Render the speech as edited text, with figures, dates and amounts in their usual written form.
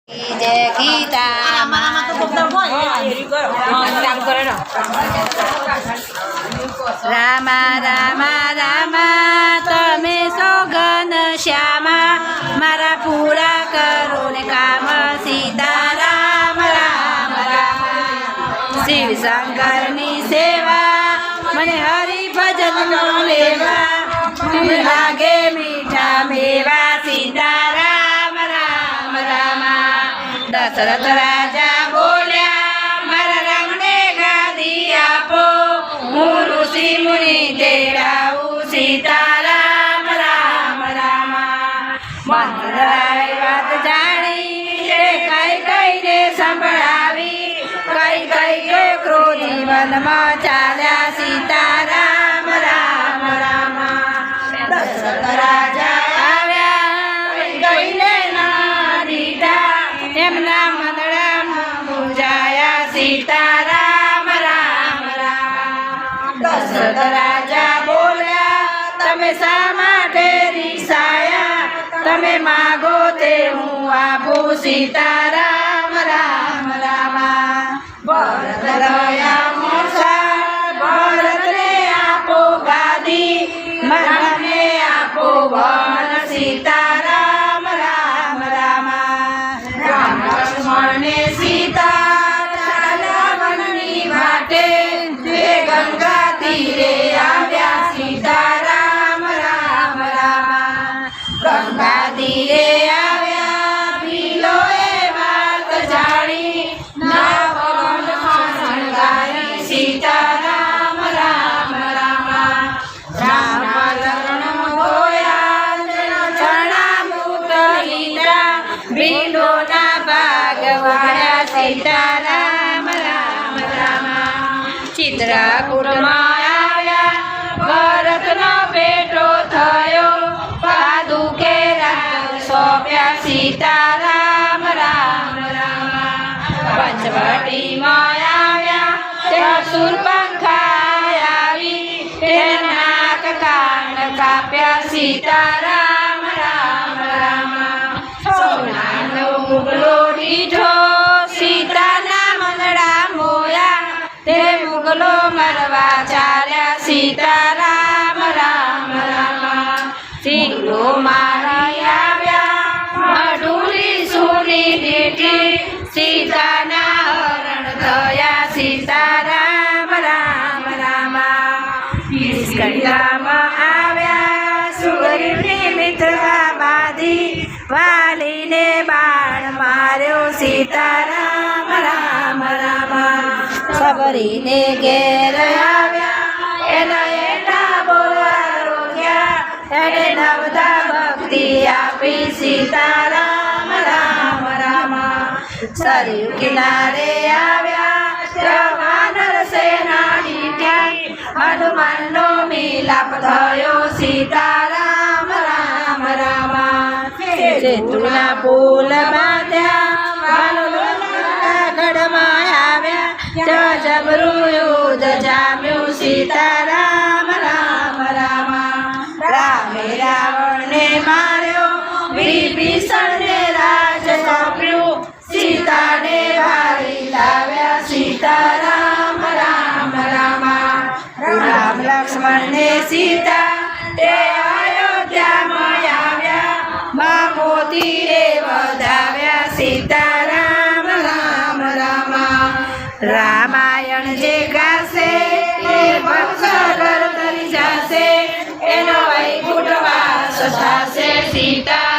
जय गीता रामा रामा रामा तमे सोगन श्यामा मारा पूरा करो ने काम सीता राम राम राम शिव शंकर नी सेवा मने हरि भजन नो लेवा लागे मीठा मेवा सीता राम राम रामा दशरथ राजा बोल्या मारा रामने गादी आपो હું ઋષિ મુનિ તેડાવું સીતારામ રામ રામા મંત્રાય વાત જાણી તે કઈ કઈને સંભળાવી કઈ કઈ કે ક્રોધી વનમાં ચાલ્યા સીતારામ રામ રામા દશરથ રાજા આવ્યા કઈને ના દીધા એમના મંદડામાં મૂંઝાયા સીતારામ રામ રામ દશરથ રાજા બોલ્યા તમે શા માટે રીસાયા તમે માગો તે હું આપું સીતારામ રામ રામા ભરત રહ્યા મોસા ભરતને આપો ગાદી મને આપો વન સીતારામ રામ રામા રામ લક્ષ્મણને સીતા વનની વાટે ગંગા તીરે આવ્યા સીતારામ રામ રામા ગંગા તીરે આવ્યા ભીલોએ વાત જાણી નાવન શણગારી સીતારામ રામ રામા રામના ચરણો ધોયા ચરણા મૂત લીધા ભીલોના ભાગ વાળ્યા સીતારામ રામ રામા ચિત્રકૂટમાં આવ્યા ભરતનો ભેટો થયો પાદુકે રાજ સોંપ્યા સીતારામ રામ રામા પંચવટીમાં આવ્યા ત્યાં શૂર્પણખા આવી તેના નાક કાન કાપ્યા સીતારામ રામ રામા સોનાનો મુગલો દીઠો સીતાના મંદડા મોયા તે મુગલો મરવા ચાલ્યા સીતારામ રામ રામા સિંગલો મારી આવ્યા મઢુરી સુની દીઠી સીતાના હરણ થયા સીતારામ રામ રામા કિસ્કંડામાં આવ્યા સુગ્રીવની મિત્રતા બાંધી વાલીને બાણ માર્યો સીતારામ રામ રામા સબરીને ઘેર આવ્યા એના એના બોલવા રોક્યા એને નવદા ભક્તિ આપી સીતારામ રામ રામા સરયુ કિનારે આવ્યા ત્યાં વાનર સેના દીઠી હનુમાનનો મિલાપ થયો સીતારામ રામ રામા સેતુના પુલ બાંધ્યા ગઢમાં આવ્યા જબરું યુદ્ધ જામ્યું સીતારામ રામ રામા રામે રાવણને માર્યો વિભીષણને રાજ સોંપ્યું સીતાને વારી લાવ્યા સીતારામ રામ રામા રામ લક્ષ્મણને સીતા તે અયોધ્યામાં આવ્યા માં મોતીએ વધાવ્યા સીતારામ રામ રામા રામાયણ જે ગાશે એ ભક્ત તરી જશે એનો વૈકુંઠ વાસ થશે સીતા